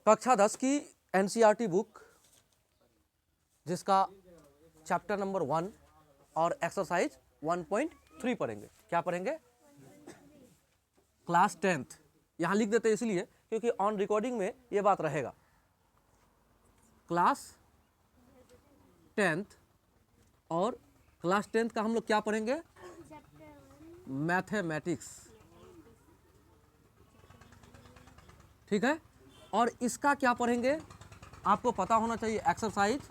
कक्षा 10 की NCERT book जिसका चैप्टर नंबर 1 और एक्सरसाइज 1.3 पढ़ेंगे। क्या पढ़ेंगे? Class 10th। यहां लिख देते हैं इसलिए क्योंकि ऑन रिकॉर्डिंग में ये बात रहेगा। क्लास 10th और क्लास 10th का हम लोग क्या पढ़ेंगे? मैथमेटिक्स। ठीक है। और इसका क्या पढ़ेंगे आपको पता होना चाहिए, एक्सरसाइज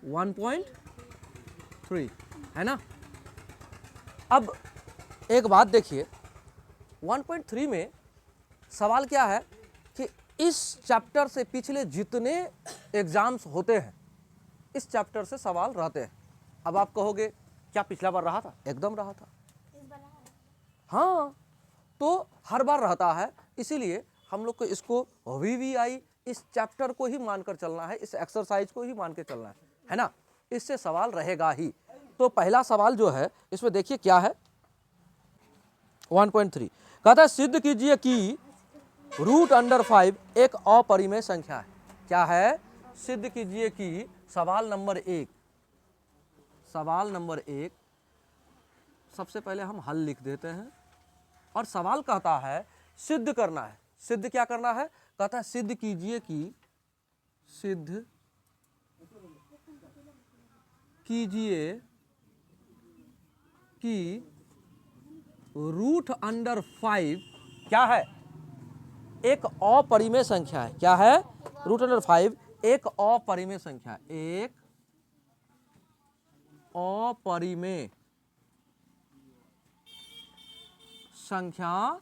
1.3 है ना। अब एक बात देखिए, 1.3 में सवाल क्या है कि इस चैप्टर से पिछले जितने एग्जाम्स होते हैं इस चैप्टर से सवाल रहते हैं। अब आप कहोगे क्या पिछला बार रहा था? एकदम रहा था। हाँ, तो हर बार रहता है, इसीलिए हम लोग को इसको VVI इस चैप्टर को ही मानकर चलना है, इस एक्सरसाइज को ही मान के चलना है ना। इससे सवाल रहेगा ही। तो पहला सवाल जो है इसमें देखिए क्या है, 1.3 कहता है सिद्ध कीजिए कि √5 एक अपरिमेय संख्या है। क्या है? सिद्ध कीजिए कि सवाल नंबर 1, सबसे पहले हम हल लिख देते हैं। और सवाल कहता है सिद्ध करना है। सिद्ध क्या करना है? कहता है सिद्ध कीजिए कि √5 क्या है? एक अपरिमेय संख्या है। क्या है? √5 एक अपरिमेय संख्या है। एक अपरिमेय संख्या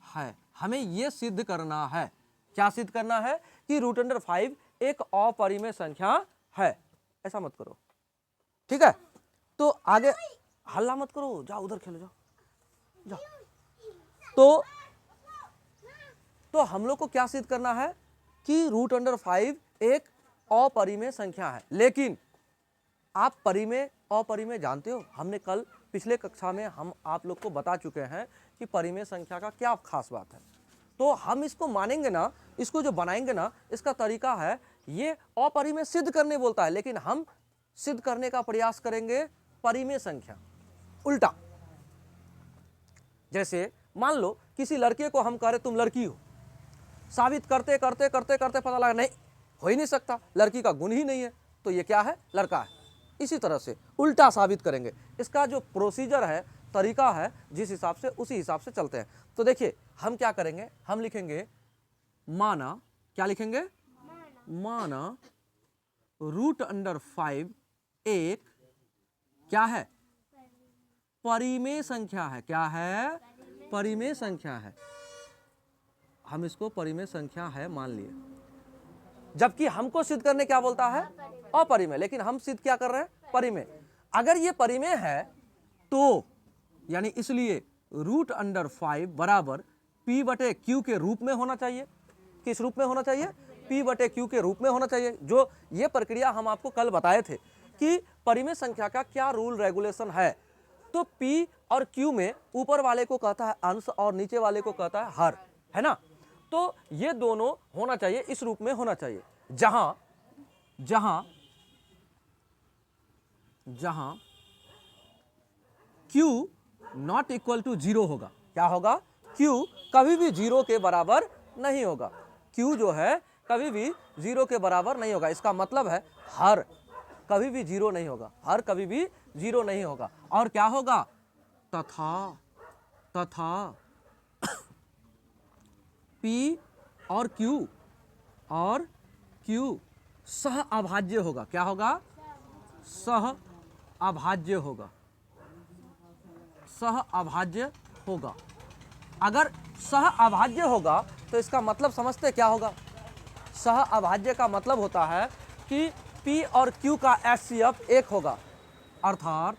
है। हमें यह सिद्ध करना है। क्या सिद्ध करना है? कि √5 एक अपरिमेय संख्या है। ऐसा मत करो, ठीक है। तो आगे हल्ला मत करो, जाओ उधर खेलो, जाओ। तो हम लोग को क्या सिद्ध करना है कि √5 एक अपरिमेय संख्या है। लेकिन आप परिमेय अपरिमेय जानते हो, हमने कल पिछले कक्षा में हम आप लोग को बता चुके हैं कि परिमेय संख्या का क्या खास बात है। तो हम इसको मानेंगे ना, इसको जो बनाएंगे ना, इसका तरीका है ये अपरिमेय सिद्ध करने बोलता है, लेकिन हम सिद्ध करने का प्रयास करेंगे परिमेय संख्या उल्टा। जैसे मान लो किसी लड़के को हम कह रहे तुम लड़की हो, साबित करते करते करते करते पता लगा नहीं, हो ही नहीं सकता, लड़की का गुण ही नहीं है, तो ये क्या है? लड़का है। इसी तरह से उल्टा साबित करेंगे। इसका जो प्रोसीजर है, तरीका है, जिस हिसाब से उसी हिसाब से चलते हैं। तो देखिए हम क्या करेंगे, हम लिखेंगे माना, क्या लिखेंगे? माना √5 एक क्या है? परिमेय संख्या है। क्या है? परिमेय संख्या है। हम इसको परिमेय संख्या है मान लिए, जबकि हमको सिद्ध करने क्या बोलता है? अपरिमेय। लेकिन हम सिद्ध क्या कर रहे हैं? परिमेय। अगर ये परिमेय है तो यानी इसलिए √5 बराबर P/Q के रूप में होना चाहिए। किस रूप में होना चाहिए? P/Q के रूप में होना चाहिए। जो ये प्रक्रिया हम आपको कल बताए थे कि परिमेय संख्या का क्या रूल रेगुलेशन है। तो P और Q में ऊपर वाले को कहता है अंश और नीचे वाले को कहता है हर, है ना। तो ये दोनों होना चाहिए, इस रूप में होना चाहिए, जहां जहां जहां Q नॉट इक्वल टू 0 होगा। क्या होगा? Q कभी भी 0 के बराबर नहीं होगा। Q जो है कभी भी 0 के बराबर नहीं होगा। इसका मतलब है हर कभी भी 0 नहीं होगा, हर कभी भी 0 नहीं होगा। और क्या होगा? तथा P और Q सह अभाज्य होगा। क्या होगा? सह अभाज्य होगा। सह अभाज्य होगा। अगर सह अभाज्य होगा तो इसका मतलब समझते क्या होगा? सह अभाज्य का मतलब होता है कि P और Q का HCF एक होगा, अर्थात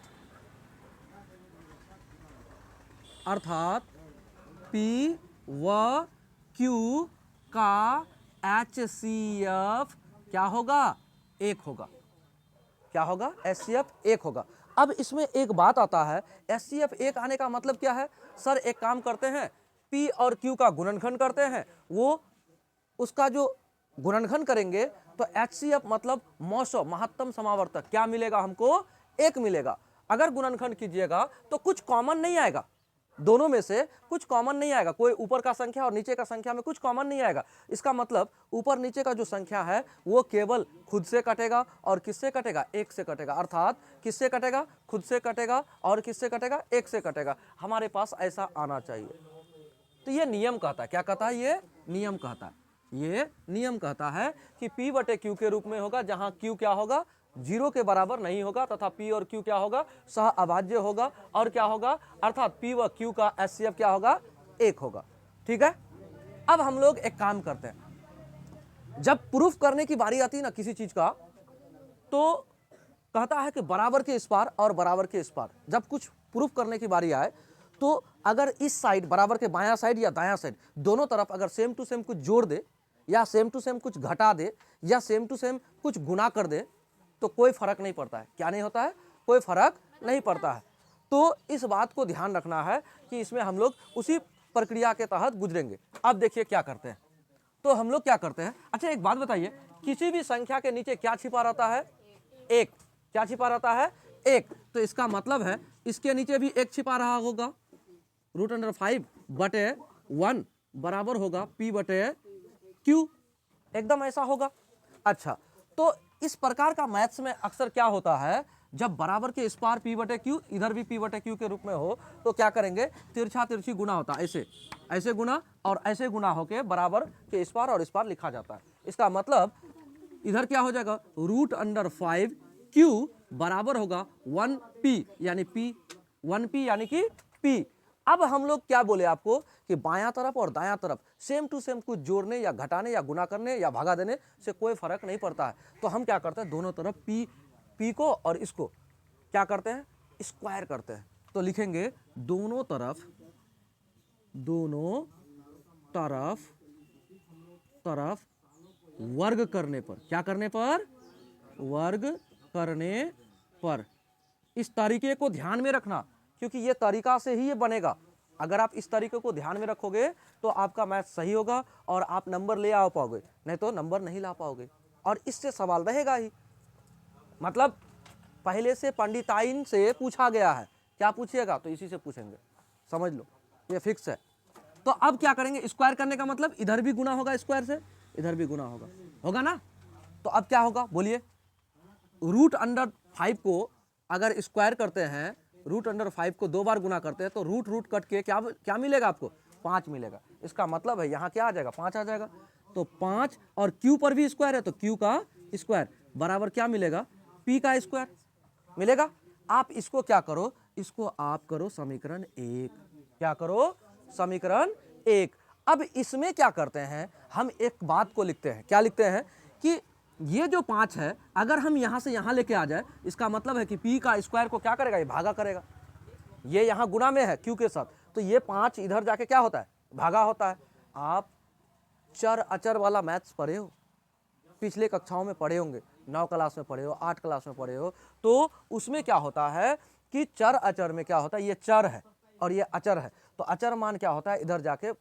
P व Q का HCF क्या होगा? एक होगा। क्या होगा? HCF एक होगा। अब इसमें एक बात आता है, HCF एक आने का मतलब क्या है? सर एक काम करते हैं, P और Q का गुणनखंड करते हैं, वो उसका जो गुणनखंड करेंगे तो HCF मतलब मौसो महत्तम समावर्तक क्या मिलेगा हमको? 1 मिलेगा। अगर गुणनखंड कीजिएगा तो कुछ कॉमन नहीं आएगा, दोनों में से कुछ कॉमन नहीं आएगा, कोई ऊपर का संख्या और नीचे का संख्या में कुछ कॉमन नहीं आएगा। इसका मतलब ऊपर नीचे का जो संख्या है वो केवल खुद से कटेगा और किससे कटेगा? 1 से कटेगा। अर्थात किससे कटेगा? खुद से कटेगा और किससे कटेगा? 1 से कटेगा। हमारे पास ऐसा आना चाहिए। तो ये नियम कहता है, क्या कहता है? ये नियम कहता है, ये नियम कहता है कि P बटे Q के रूप में होगा, जहां Q क्या होगा? 0 के बराबर नहीं होगा तथा P और Q क्या होगा? सह अभाज्य होगा। और क्या होगा? अर्थात P व Q का HCF क्या होगा? 1 होगा। ठीक है, अब हम लोग एक काम करते हैं, जब प्रूफ करने की बारी आती है ना किसी चीज का, तो कहता है कि बराबर के इस पार और बराबर के इस पार जब कुछ प्रूफ करने की बारी आए, तो अगर इस साइड बराबर के बायां साइड या दायां साइड दोनों तरफ अगर सेम टू सेम कुछ जोड़ दे या सेम टू सेम कुछ घटा दे या सेम टू सेम कुछ गुना कर दे तो कोई फर्क नहीं पड़ता है। क्या नहीं होता है? कोई फर्क नहीं पड़ता है। तो इस बात को ध्यान रखना है कि इसमें हम लोग उसी प्रक्रिया के तहत गुजरेंगे। अब देखिए क्या करते हैं, तो हम लोग क्या करते हैं। अच्छा एक बात बताइए, किसी भी संख्या के नीचे क्या छिपा रहता है? 1। क्या छिपा रहता है? 1। तो इसका मतलब है इसके नीचे भी 1 छिपा रहा होगा। √5 बटे 1 बराबर होगा P बटे Q, एकदम ऐसा होगा। अच्छा, तो इस प्रकार का मैथ्स में अक्सर क्या होता है, जब बराबर के इस पार P बटे Q इधर भी P बटे Q के रूप में हो तो क्या करेंगे? तिरछा तिरछी गुना होता है, ऐसे ऐसे गुना और ऐसे गुना होके बराबर के इस पार और इस पार लिखा जाता है। इसका मतलब इधर क्या हो जाएगा? √5Q बराबर होगा 1P यानी P, 1P यानी कि P। अब हम लोग क्या बोले आपको कि बायां तरफ और दायां तरफ सेम टू सेम कुछ जोड़ने या घटाने या गुना करने या भगा देने से कोई फर्क नहीं पड़ता है। तो हम क्या करते हैं? दोनों तरफ P को और इसको क्या करते हैं? स्क्वायर करते हैं। तो लिखेंगे दोनों तरफ वर्ग करने पर, क्या करने पर? वर्ग करने पर। इस तरीके को ध्यान में रखना, क्योंकि ये तरीका से ही ये बनेगा। अगर आप इस तरीके को ध्यान में रखोगे तो आपका मैथ सही होगा और आप नंबर ले आ पाओगे, नहीं तो नंबर नहीं ला पाओगे। और इससे सवाल रहेगा ही, मतलब पहले से पंडिताइन से पूछा गया है, क्या पूछिएगा तो इसी से पूछेंगे, समझ लो, ये फिक्स है। तो अब क्या करेंगे? स्क्वायर करने का मतलब इधर भी गुना होगा स्क्वायर से, इधर भी गुना होगा ना। तो अब क्या होगा बोलिए? √5 को अगर स्क्वायर करते हैं, √5 को 2 बार गुना करते हैं तो रूट कट के क्या मिलेगा आपको? 5 मिलेगा। इसका मतलब है यहाँ क्या आ जाएगा? 5 आ जाएगा। तो 5 और Q पर भी स्क्वायर है तो Q का स्क्वायर बराबर क्या मिलेगा? P का स्क्वायर मिलेगा। आप इसको क्या करो? इसको आप करो समीकरण 1। क्या करो? समीकरण 1। अब इसमें क्या करते हैं, हम एक बात को लिखते हैं। क्या लिखते हैं कि ये जो 5 है अगर हम यहाँ से यहाँ लेके आ जाए, इसका मतलब है कि P का स्क्वायर को क्या करेगा? ये भागा करेगा। ये यहाँ गुना में है Q के साथ, तो ये 5 इधर जाके क्या होता है? भागा होता है। आप चर अचर वाला मैथ्स पढ़े हो, पिछले कक्षाओं में पढ़े होंगे, 9 क्लास में पढ़े हो, 8 क्लास में पढ़े हो, तो उसमें क्या होता है कि चर अचर में क्या होता है? ये चर है और ये अचर है, तो अचर मान क्या होता है? इधर जाके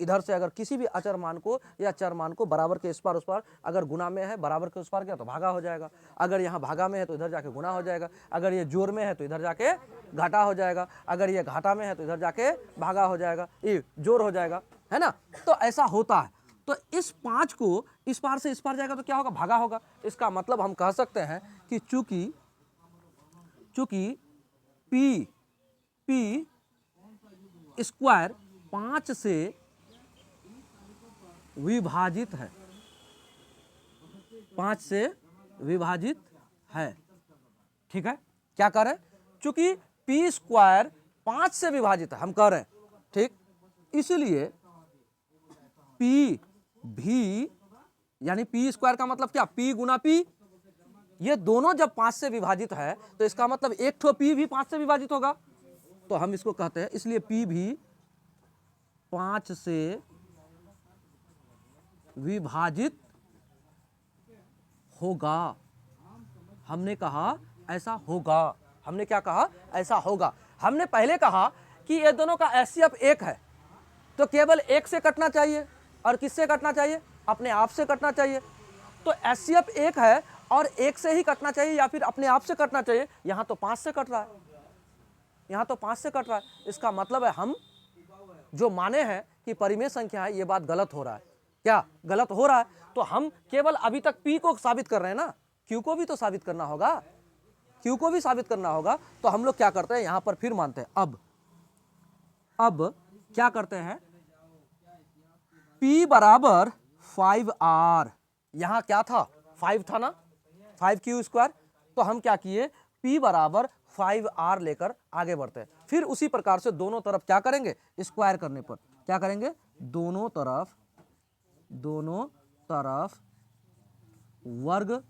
इधर से अगर किसी भी अचर मान को या चर मान को बराबर के इस पार उस पार, अगर गुना में है बराबर के उस पार गया तो भागा हो जाएगा। अगर यहाँ भागा में है तो इधर जाके गुना हो जाएगा। अगर ये जोड़ में है तो इधर जाके घाटा हो जाएगा। अगर ये घाटा में है तो इधर जाके भागा हो जाएगा, ये जोड़ हो जाएगा, है ना। तो ऐसा होता है। तो इस 5 को इस पार से इस पार जाएगा तो क्या होगा? भागा होगा। इसका मतलब हम कह सकते हैं कि चूंकि P स्क्वायर 5 से विभाजित है, 5 से विभाजित है। ठीक है, क्या कह रहे हैं? चूंकि P स्क्वायर 5 से विभाजित है, हम कह रहे हैं, ठीक, इसलिए P भी यानी P स्क्वायर का मतलब क्या? P गुना P, ये दोनों जब 5 से विभाजित है तो इसका मतलब एक ठो P भी 5 से विभाजित होगा, तो हम इसको कहते हैं, इसलिए P भी 5 से विभाजित होगा। हमने कहा ऐसा होगा। हमने क्या कहा? ऐसा होगा। हमने पहले कहा कि ये दोनों का HCF 1 है, तो केवल 1 से कटना चाहिए। और किससे कटना चाहिए? अपने आप से कटना चाहिए। तो एचसीएफ 1 है और 1 से ही कटना चाहिए या फिर अपने आप से कटना चाहिए। यहाँ तो 5 से कट रहा है, यहाँ तो 5 से कट रहा है। इसका मतलब है हम जो माने हैं कि परिमेय संख्या है, ये बात गलत हो रहा है। क्या गलत हो रहा है? तो हम केवल अभी तक पी को साबित कर रहे हैं ना, क्यू को भी तो साबित करना होगा, क्यू को भी साबित करना होगा। तो हम लोग क्या करते हैं, यहां पर फिर मानते हैं। अब क्या करते हैं, P बराबर 5R, यहां क्या था 5 था ना, 5Q²। तो हम क्या किए, P बराबर 5R लेकर आगे बढ़ते हैं। फिर उसी प्रकार से दोनों तरफ क्या करेंगे, स्क्वायर करने पर क्या करेंगे, दोनों तरफ वर्ग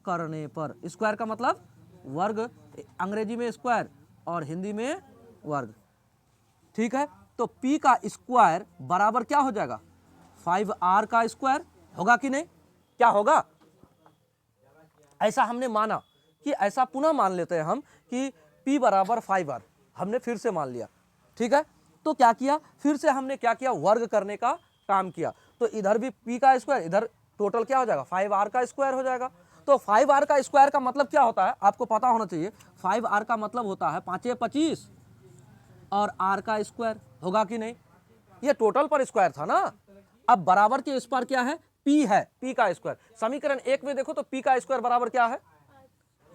करने पर। स्क्वायर का मतलब वर्ग, अंग्रेजी में स्क्वायर और हिंदी में वर्ग, ठीक है। तो P का स्क्वायर बराबर क्या हो जाएगा, 5R का स्क्वायर होगा कि नहीं, क्या होगा? ऐसा हमने माना कि ऐसा पुनः मान लेते हैं हम कि P बराबर 5R, हमने फिर से मान लिया, ठीक है। तो क्या किया, फिर से हमने क्या किया, वर्ग करने का काम किया। तो इधर भी P का स्क्वायर, इधर टोटल क्या हो जाएगा, 5R का स्क्वायर हो जाएगा। तो 5R का स्क्वायर का मतलब क्या होता है, आपको पता होना चाहिए। 5R का मतलब होता है 5 25 और R का स्क्वायर, होगा कि नहीं? ये टोटल पर स्क्वायर था ना। अब बराबर के इस पर क्या है, P है, P का स्क्वायर। समीकरण 1 में देखो तो P का स्क्वायर बराबर क्या है,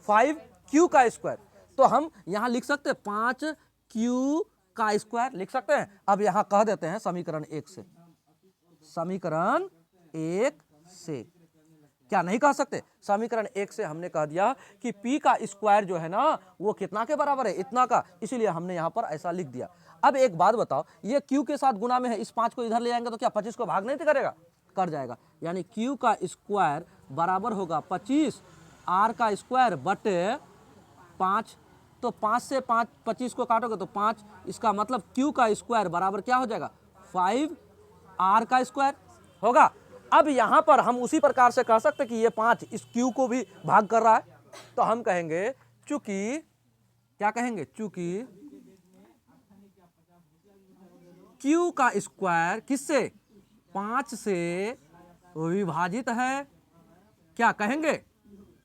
5Q का स्क्वायर। तो हम यहां लिख सकते हैं 5Q का स्क्वायर लिख सकते हैं। अब यहां कह देते हैं समीकरण 1 से, समीकरण 1 से क्या नहीं कह सकते, समीकरण 1 से हमने कह दिया कि P का स्क्वायर जो है ना वो कितना के बराबर है, इतना का, इसीलिए हमने यहां पर ऐसा लिख दिया। अब एक बात बताओ, ये Q के साथ गुना में है, इस 5 को इधर ले जाएंगे तो क्या 25 को भाग नहीं करेगा, कर जाएगा। यानी Q का स्क्वायर बराबर होगा 25 R का स्क्वायर बटे 5। तो 5 से 25 को काटोगे तो 5, इसका मतलब Q का स्क्वायर बराबर क्या हो जाएगा, 5R का स्क्वायर होगा। अब यहां पर हम उसी प्रकार से कह सकते कि ये 5 इस Q को भी भाग कर रहा है। तो हम कहेंगे चूंकि, क्या कहेंगे, चूंकि Q का स्क्वायर किससे, 5 से विभाजित है, क्या कहेंगे,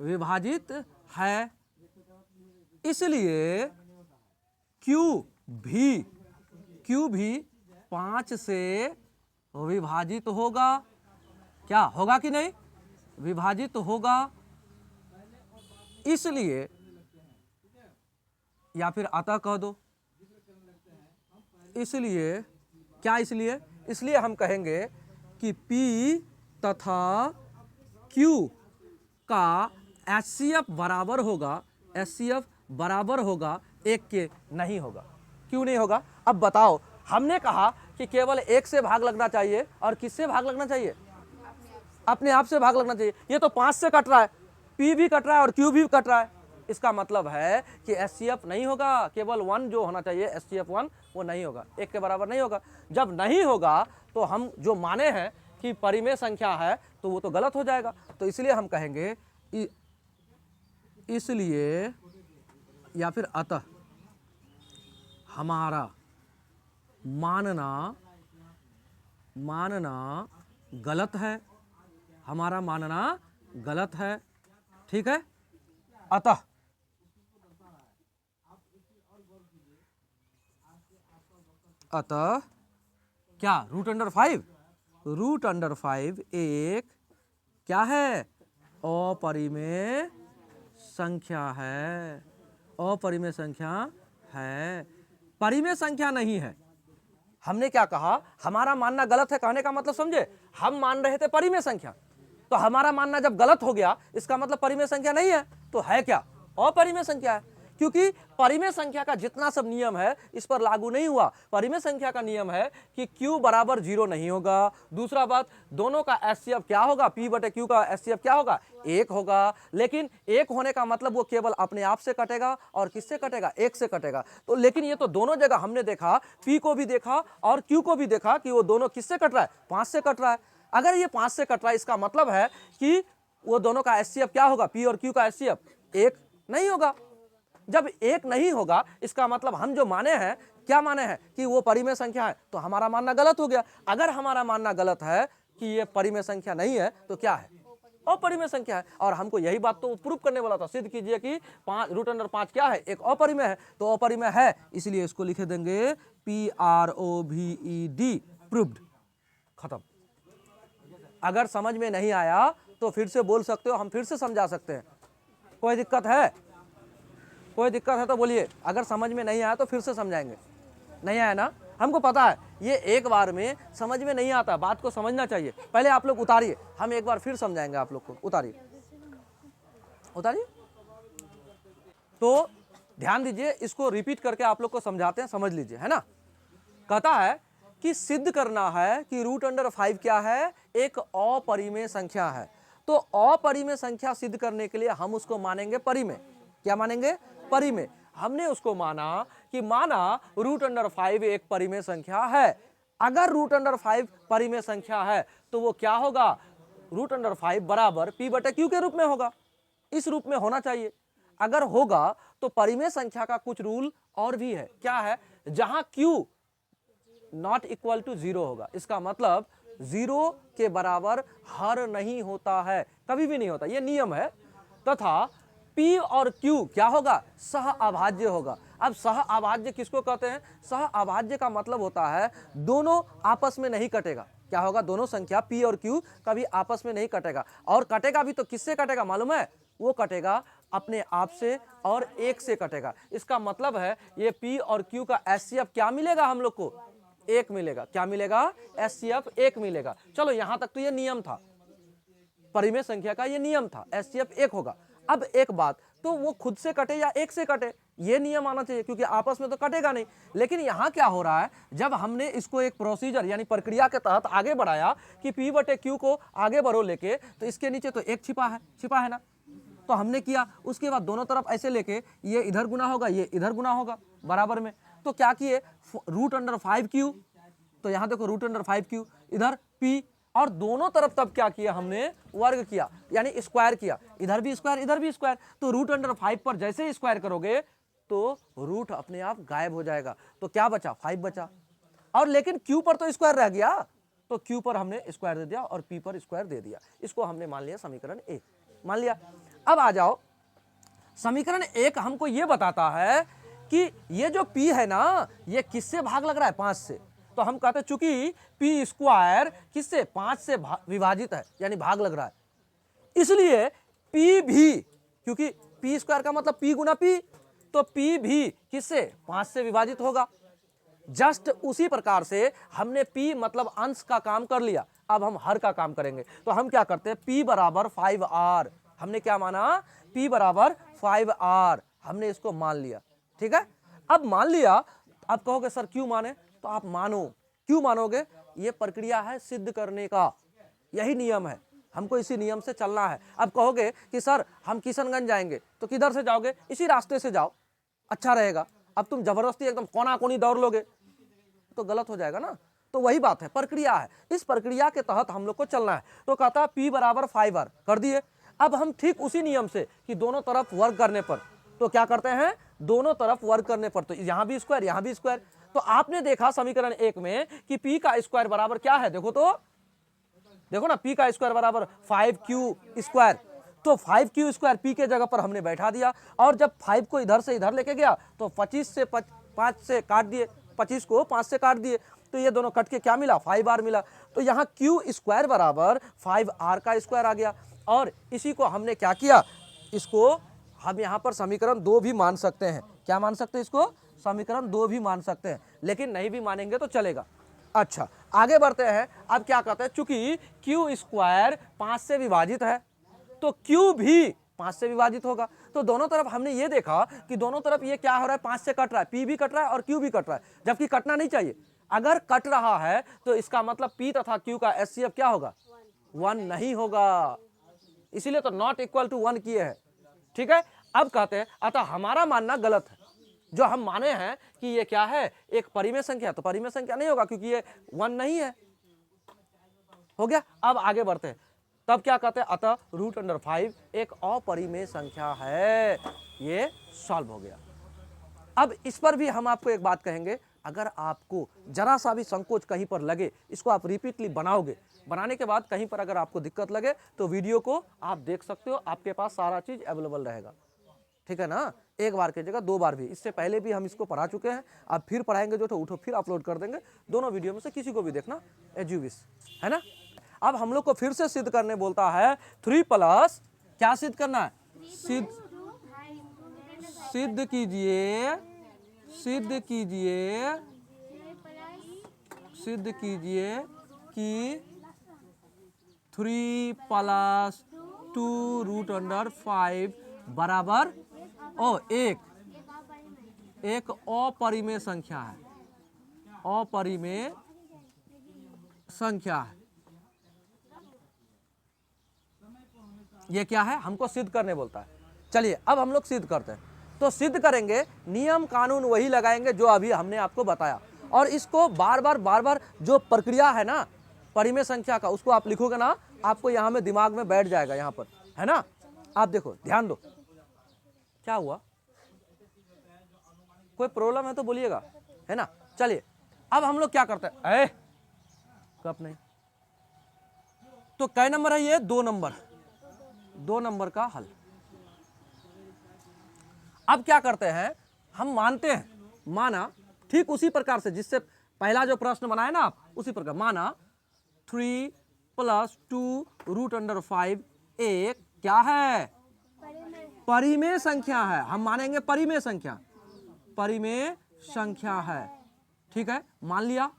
विभाजित है, इसलिए Q भी 5 से विभाजित होगा। क्या होगा कि नहीं, विभाजित होगा। इसलिए, या फिर अतः कह दो, इसलिए क्या, इसलिए हम कहेंगे कि P तथा Q का HCF बराबर होगा, HCF बराबर होगा 1 के, नहीं होगा। क्यों नहीं होगा, अब बताओ। हमने कहा कि केवल 1 से भाग लगना चाहिए, और किससे भाग लगना चाहिए, अपने आप से भाग लगना चाहिए। ये तो 5 से कट रहा है, P भी कट रहा है और Q भी कट रहा है। इसका मतलब है कि HCF नहीं होगा, केवल 1 जो होना चाहिए HCF 1 वो नहीं होगा, 1 के बराबर नहीं होगा। जब नहीं होगा तो हम जो माने हैं कि परिमेय संख्या है तो वो तो गलत हो जाएगा। तो इसलिए हम कहेंगे इसलिए या फिर अतः हमारा मानना गलत है, हमारा मानना गलत है, ठीक है। अतः क्या, √5 एक क्या है, अपरिमेय संख्या है, अपरिमेय संख्या है, परिमेय संख्या नहीं है। हमने क्या कहा, हमारा मानना गलत है, कहने का मतलब समझे, हम मान रहे थे परिमेय संख्या, तो हमारा मानना जब गलत हो गया इसका मतलब परिमेय संख्या नहीं है, तो है क्या, अपरिमेय संख्या है। क्योंकि परिमेय संख्या का जितना सब नियम है इस पर लागू नहीं हुआ। परिमेय संख्या का नियम है कि Q बराबर 0 नहीं होगा। दूसरा बात, दोनों का HCF क्या होगा, P बटे Q का HCF क्या होगा, 1 होगा। लेकिन 1 होने का मतलब वो केवल अपने आप से कटेगा, और किससे कटेगा, 1 से कटेगा। तो लेकिन ये तो दोनों जगह हमने देखा, P को भी देखा और Q को भी देखा कि वो दोनों किससे कट रहा है, 5 से कट रहा है। अगर ये 5 से कट रहा है इसका मतलब है कि वो दोनों का HCF क्या होगा, P और Q का HCF 1 नहीं होगा। जब 1 नहीं होगा इसका मतलब हम जो माने हैं, क्या माने हैं कि वो परिमेय संख्या है, तो हमारा मानना गलत हो गया। अगर हमारा मानना गलत है कि ये परिमेय संख्या नहीं है तो क्या है, अपरिमेय संख्या है। और हमको यही बात तो प्रूफ करने वाला था, सिद्ध कीजिए कि √5 क्या है, एक अपरिमेय है, तो अपरिमेय है, इसलिए इसको लिखे देंगे PROVED, प्रूव्ड, खत्म। अगर समझ में नहीं आया तो फिर से बोल सकते हो, हम फिर से समझा सकते हैं, कोई दिक्कत है? कोई दिक्कत है तो बोलिए, अगर समझ में नहीं आया तो फिर से समझाएंगे। नहीं आया ना, हमको पता है ये एक बार में समझ में नहीं आता, बात को समझना चाहिए। पहले आप लोग उतारिए, हम एक बार फिर समझाएंगे आप लोग को, उतारिए उतारिए। तो ध्यान दीजिए, इसको रिपीट करके आप लोग को समझाते हैं, समझ लीजिए, है ना। कहता है कि सिद्ध करना है कि √5 क्या है, एक अपरिमेय संख्या है। तो अपरिमेय संख्या सिद्ध करने के लिए हम उसको मानेंगे परिमेय। क्या मानेंगे? परिमेय। हमने उसको माना कि √5 एक परिमेय संख्या है। अगर √5 परिमेय संख्या है तो वो क्या होगा, √5 बराबर P/Q के रूप में होगा, इस रूप में होना चाहिए। अगर होगा तो परिमेय संख्या का कुछ रूल और भी है। क्या है? जहां Q नॉट इक्वल टू 0 होगा, इसका मतलब 0 के बराबर हर नहीं होता है, कभी भी नहीं होता, यह नियम है। तथा P और Q क्या होगा, सह अभाज्य होगा। अब सह अभाज्य किसको कहते हैं? सह अभाज्य का मतलब होता है दोनों आपस में नहीं कटेगा। क्या होगा? दोनों संख्या P और Q कभी आपस में नहीं कटेगा, और कटेगा भी तो किससे कटेगा मालूम है? वो कटेगा अपने आप से और एक से कटेगा। इसका मतलब है ये P और Q का HCF क्या मिलेगा हम लोग को? एक मिलेगा। क्या मिलेगा? HCF एक मिलेगा। चलो यहां तक तो ये नियम था, परिमेय संख्या का ये नियम था, HCF एक होगा। अब एक बात, तो वो खुद से कटे या एक से कटे, ये नियम आना चाहिए, क्योंकि आपस में तो कटेगा नहीं। लेकिन यहां क्या हो रहा है, जब हमने इसको एक प्रोसीजर यानी प्रक्रिया के तहत आगे बढ़ाया कि P/Q को आगे बढ़ो लेके, तो इसके नीचे तो एक छिपा है ना, तो हमने किया। उसके बाद दोनों तरफ ऐसे लेके ये इधर गुना होगा, ये इधर गुना होगा बराबर में। तो क्या किए, √5Q, तो यहां देखो √5Q, इधर P, और दोनों तरफ तब क्या किया हमने, वर्ग किया, यानी स्क्वायर किया, इधर भी स्क्वायर इधर भी स्क्वायर। तो √5 पर जैसे ही स्क्वायर करोगे तो रूट अपने आप गायब हो जाएगा। तो क्या बचा? 5 बचा। और लेकिन Q पर तो स्क्वायर रह गया, तो Q पर हमने स्क्वायर दे दिया और P पर स्क्वायर दे दिया। इसको हमने मान लिया समीकरण 1, मान लिया। अब आ जाओ, समीकरण 1 हमको ये बताता है कि ये जो P है ना, ये किससे भाग लग रहा है? 5 से। तो हम कहते हैं चूंकि P² किससे? 5 से विभाजित है, यानी भाग लग रहा है, इसलिए P भी, क्योंकि P² का मतलब P गुना P, तो P भी किससे? 5 से विभाजित होगा। जस्ट उसी प्रकार से हमने P मतलब अंश का काम कर लिया, अब हम हर का काम करेंगे। तो हम क्या करते हैं, P बराबर 5R, हमने क्या माना? P बराबर 5R, हमने इसको मान लिया। ठीक है, अब मान लिया। अब कहोगे सर क्यों माने? तो आप मानो, क्यों मानोगे? ये प्रक्रिया है सिद्ध करने का, यही नियम है, हमको इसी नियम से चलना है। अब कहोगे कि सर हम किशनगंज जाएंगे, तो किधर से जाओगे? इसी रास्ते से जाओ, अच्छा रहेगा। अब तुम जबरदस्ती एकदम कोना कोनी दौड़ लोगे तो गलत हो जाएगा ना। तो वही बात है, प्रक्रिया है, इस प्रक्रिया के तहत हम लोग को चलना है। तो कहता है P बराबर 5R कर दिए। अब हम ठीक उसी नियम से कि दोनों तरफ वर्ग करने पर, तो क्या करते हैं, दोनों तरफ वर्ग करने पर, तो यहां भी स्क्वायर यहां भी स्क्वायर। तो आपने देखा समीकरण 1 में कि P का स्क्वायर बराबर क्या है, देखो तो, देखो ना, P का स्क्वायर बराबर 5Q²। तो 5Q² P के जगह पर हमने बैठा दिया, और जब 5 को इधर से इधर लेके गया तो 25 से 5 से काट दिए, 25 को 5 से काट दिए, तो ये दोनों कट के क्या मिला? 5R मिला। तो यहाँ Q² बराबर 5R का स्क्वायर आ गया। और इसी को हमने क्या किया, इसको हम यहाँ पर समीकरण 2 भी मान सकते हैं। क्या मान सकते हैं? इसको समीकरण 2 भी मान सकते हैं, लेकिन नहीं भी मानेंगे तो चलेगा। अच्छा, आगे बढ़ते हैं। अब क्या कहते हैं, चूंकि Q² 5 से विभाजित है, तो Q भी 5 से विभाजित होगा। तो दोनों तरफ हमने ये देखा कि दोनों तरफ ये क्या हो रहा है, 5 से कट रहा है, P भी कट रहा है और Q भी कट रहा है, जबकि कटना नहीं चाहिए। अगर कट रहा है तो इसका मतलब P तथा Q का HCF क्या होगा? 1 नहीं होगा, इसीलिए तो नॉट इक्वल टू 1 किए हैं। ठीक है, अब कहते हैं अतः हमारा मानना गलत है। जो हम माने हैं कि ये क्या है, एक परिमेय संख्या, तो परिमेय संख्या नहीं होगा क्योंकि ये 1 नहीं है। हो गया। अब आगे बढ़ते हैं, तब क्या कहते हैं, अतः √5 एक अपरिमेय संख्या है। ये सॉल्व हो गया। अब इस पर भी हम आपको एक बात कहेंगे, अगर आपको जरा सा भी संकोच कहीं पर लगे, इसको आप रिपीटली बनाओगे, बनाने के बाद कहीं पर अगर आपको दिक्कत लगे तो वीडियो को आप देख सकते हो, आपके पास सारा चीज अवेलेबल रहेगा। ठीक है ना, एक बार की जगह 2 बार भी, इससे पहले भी हम इसको पढ़ा चुके हैं, अब फिर पढ़ाएंगे जो तो उठो फिर अपलोड कर देंगे, दोनों वीडियो में से किसी को भी देखना एज यू विश, है ना। अब हम लोग को फिर से सिद्ध करने बोलता है 3 प्लस, क्या सिद्ध करना है, सिद्ध कीजिए, सिद्ध कीजिए, सिद्ध कीजिए कि 3 प्लस 2 रूट अंडर 5 बराबर एक अपरिमेय संख्या है, अपरिमेय संख्या है। ये क्या है, हमको सिद्ध करने बोलता है। चलिए अब हम लोग सिद्ध करते हैं। तो सिद्ध करेंगे, नियम कानून वही लगाएंगे जो अभी हमने आपको बताया, और इसको बार बार जो प्रक्रिया है ना परिमेय संख्या का, उसको आप लिखोगे ना, आपको यहाँ में दिमाग में बैठ जाएगा, यहाँ पर है ना। आप देखो, ध्यान दो, क्या हुआ, कोई प्रॉब्लम है तो बोलिएगा, है ना। चलिए अब हम लोग क्या करते हैं, कप नहीं तो कै नंबर है ये, 2 नंबर, 2 नंबर का हल। अब क्या करते हैं, हम मानते हैं, माना ठीक उसी प्रकार से जिससे पहला जो प्रश्न बनाया ना आप, उसी प्रकार माना 3 प्लस 2 रूट अंडर 5 एक क्या है, परिमेय संख्या है। हम मानेंगे परिमेय संख्या, परिमेय संख्या है। ठीक है, मान लिया।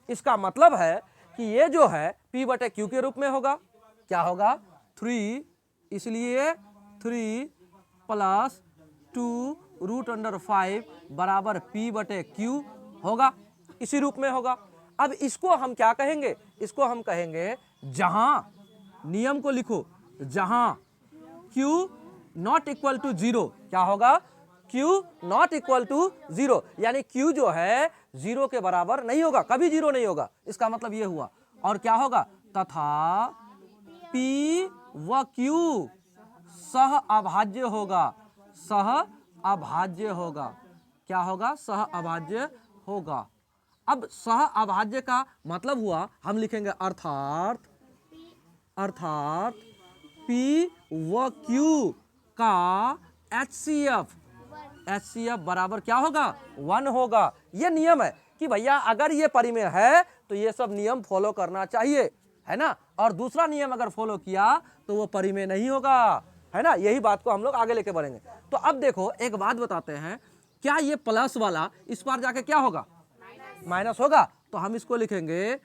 इसका मतलब है कि ये जो है P बटे Q के रूप में होगा। क्या होगा, 3, इसलिए 3 प्लस 2 रूट अंडर 5 बराबर P बटे Q होगा, इसी रूप में होगा। अब इसको हम क्या कहेंगे, इसको हम कहेंगे, जहां नियम को लिखो, जहां Q नॉट इक्वल टू 0, क्या होगा, Q नॉट इक्वल टू 0, यानी Q जो है 0 के बराबर नहीं होगा, कभी 0 नहीं होगा। इसका मतलब ये हुआ। और क्या होगा, तथा P व Q सह अभाज्य होगा, सह अभाज्य होगा। क्या होगा, सह अभाज्य होगा। अब सह अभाज्य का मतलब हुआ, हम लिखेंगे अर्थात P व Q का HCF बराबर क्या होगा, 1 होगा। ये नियम है कि भैया अगर ये परिमेय है तो ये सब नियम फॉलो करना चाहिए, है ना। और दूसरा नियम अगर फॉलो किया तो वो परिमेय नहीं होगा, है ना। यही बात को हम लोग आगे लेके बढ़ेंगे। तो अब देखो एक बात बताते हैं, क्या ये प्लस वाला इस बार जाके क्या होगा, माइनस होगा। तो हम इसको लिखेंगे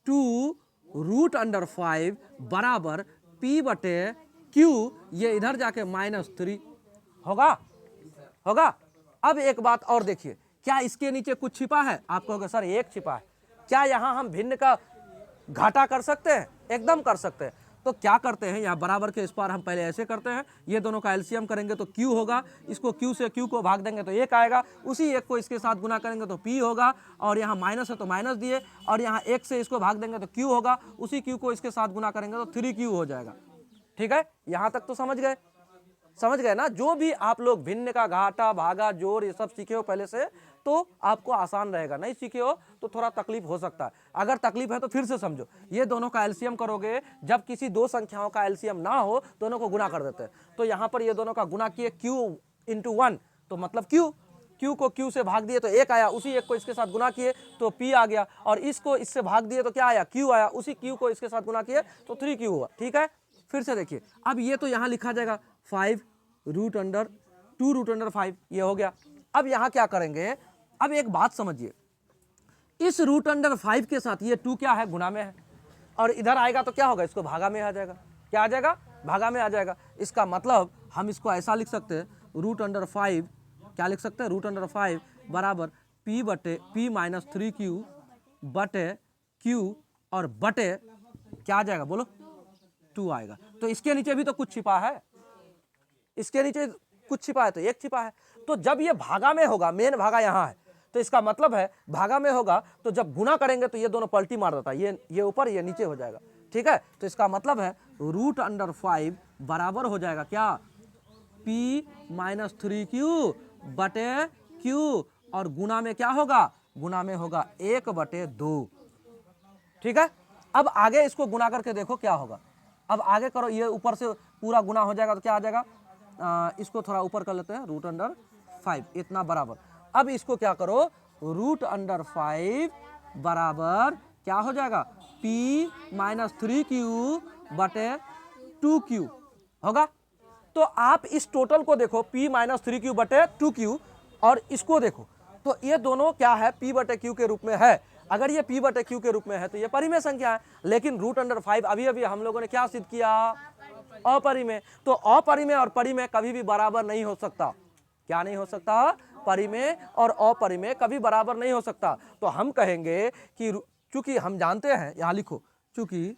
2 रूट अंडर 5 बराबर P बटे Q, ये इधर जाके -3 होगा। अब एक बात और देखिए, क्या इसके नीचे कुछ छिपा है, आप कहोगे सर एक छिपा है। क्या यहाँ हम भिन्न का घाटा कर सकते हैं, एकदम कर सकते हैं। तो क्या करते हैं, यहाँ बराबर के इस पार हम पहले ऐसे करते हैं, ये दोनों का एलसीएम करेंगे तो Q होगा, इसको Q से Q को भाग देंगे तो 1 आएगा, उसी 1 को इसके साथ गुना करेंगे तो P होगा, और यहाँ माइनस है तो माइनस दिए, और यहाँ 1 से इसको भाग देंगे तो Q होगा, उसी Q को इसके साथ गुना करेंगे तो 3Q हो जाएगा। ठीक है, यहाँ तक तो समझ गए ना। जो भी आप लोग भिन्न का घाटा भागा जोड़ ये सब सीखे हो पहले से, तो आपको आसान रहेगा। नहीं सीखे हो तो थोड़ा तकलीफ हो सकता है। अगर तकलीफ है तो फिर से समझो, ये दोनों का एलसीएम करोगे, जब किसी 2 संख्याओं का एलसीएम ना हो दोनों को गुना कर देते हैं। तो यहाँ पर ये दोनों का गुना किए Q × 1, तो मतलब Q को Q से भाग दिए तो 1 आया, उसी 1 को इसके साथ गुना किए तो P आ गया, और इसको इससे भाग दिए तो क्या आया, Q आया, उसी Q को इसके साथ गुना किए तो 3Q हुआ। ठीक है, फिर से देखिए, अब ये तो यहाँ लिखा जाएगा 2 रूट अंडर 5, ये हो गया। अब यहाँ क्या करेंगे, अब एक बात समझिए, इस रूट अंडर 5 के साथ ये 2 क्या है, गुना में है, और इधर आएगा तो क्या होगा, इसको भागा में आ जाएगा। क्या आ जाएगा, भागा में आ जाएगा। इसका मतलब हम इसको ऐसा लिख सकते हैं, रूट अंडर 5, क्या लिख सकते हैं, रूट अंडर 5 बराबर P बटे P - 3Q बटे Q, और बटे क्या आ जाएगा, बोलो 2 आएगा। तो इसके नीचे भी तो कुछ छिपा है, इसके नीचे कुछ छिपा है तो 1 छिपा है। तो जब ये भागा में होगा, मेन भागा यहाँ है, तो इसका मतलब है भागा में होगा तो जब गुना करेंगे तो ये दोनों पलटी मार देता है, ये ऊपर ये नीचे हो जाएगा। ठीक है, तो इसका मतलब है रूट अंडर 5 बराबर हो जाएगा क्या, P - 3Q बटे Q, और गुना में क्या होगा, गुना में होगा 1/2। ठीक है, अब आगे इसको गुना करके देखो क्या होगा। अब आगे करो, ये ऊपर से पूरा गुना हो जाएगा तो क्या आ जाएगा, इसको थोड़ा ऊपर कर लेते हैं, √5 इतना बराबर। अब इसको क्या करो, √5 बराबर क्या हो जाएगा, P-3Q/2Q होगा। तो आप इस टोटल को देखो, P-3Q/2Q, और इसको देखो तो ये दोनों क्या है, P/Q के रूप में है। अगर ये P/Q के रूप में है तो ये परिमेय संख्या है। लेकिन √5 अभी अभी हम लोगों ने क्या सिद्ध किया, अपरिमेय। तो अपरिमेय और परिमेय कभी भी बराबर नहीं हो सकता। क्या नहीं हो सकता, परिमेय और अपरिमेय कभी बराबर नहीं हो सकता। तो हम कहेंगे कि चूंकि हम जानते हैं, यहां लिखो, चूंकि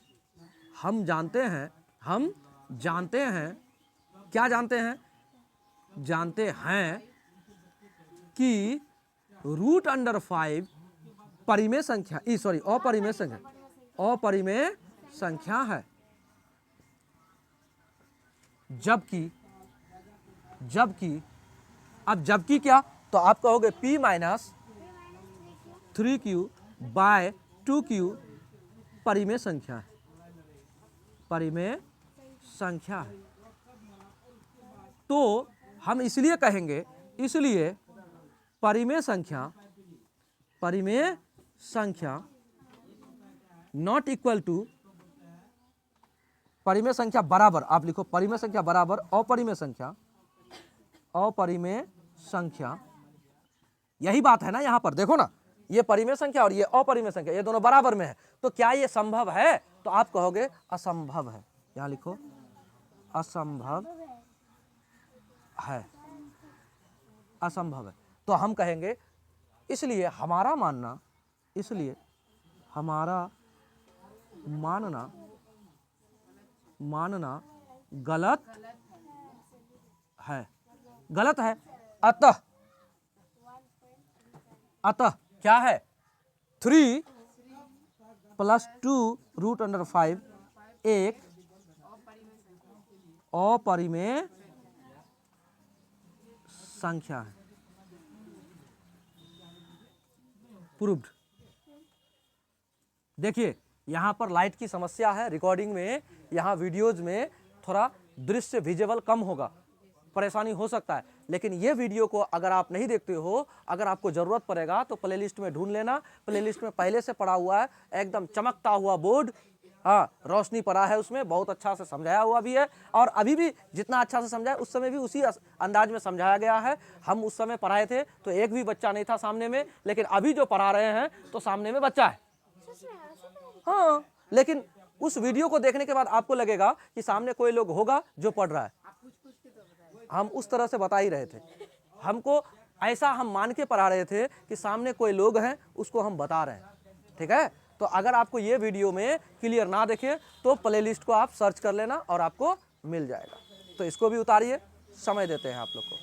हम जानते हैं क्या जानते हैं, जानते हैं कि √5 परिमेय संख्या, अपरिमेय संख्या है। जबकि क्या, तो आप कहोगे P-3Q/2Q परिमेय संख्या है। तो हम इसलिए कहेंगे, परिमेय संख्या नॉट इक्वल टू, परिमेय संख्या बराबर, आप लिखो परिमेय संख्या बराबर अपरिमेय संख्या। यही बात है ना, यहां पर देखो ना, ये परिमेय संख्या और ये अपरिमेय संख्या, ये दोनों बराबर में है। तो क्या ये संभव है, तो आप कहोगे असंभव है। यहां लिखो असंभव है। तो हम कहेंगे, इसलिए हमारा मानना गलत है। अतः क्या है, 3 + 2 √5 एक अपरिमेय संख्या है। प्रूव्ड। देखिए यहां पर लाइट की समस्या है, रिकॉर्डिंग में, यहां वीडियोज में थोड़ा दृश्य विजिबल कम होगा, परेशानी हो सकता है। लेकिन ये वीडियो को अगर आप नहीं देखते हो, अगर आपको जरूरत पड़ेगा तो प्लेलिस्ट में ढूंढ लेना। प्लेलिस्ट में पहले से पड़ा हुआ है, एकदम चमकता हुआ बोर्ड, हाँ रोशनी पड़ा है उसमें, बहुत अच्छा से समझाया हुआ भी है। और अभी भी जितना अच्छा से समझाया, उस समय भी उसी अंदाज में समझाया गया है। हम उस समय पढ़ाए थे तो एक भी बच्चा नहीं था सामने में, लेकिन अभी जो पढ़ा रहे हैं तो सामने में बच्चा है। हाँ, लेकिन उस वीडियो को देखने के बाद आपको लगेगा कि सामने कोई लोग होगा जो पढ़ रहा है। हम उस तरह से बता ही रहे थे, हमको ऐसा हम मान के पढ़ा रहे थे कि सामने कोई लोग हैं, उसको हम बता रहे हैं। ठीक है, तो अगर आपको ये वीडियो में क्लियर ना देखे तो प्लेलिस्ट को आप सर्च कर लेना और आपको मिल जाएगा। तो इसको भी उतारिए, समय देते हैं आप लोग को।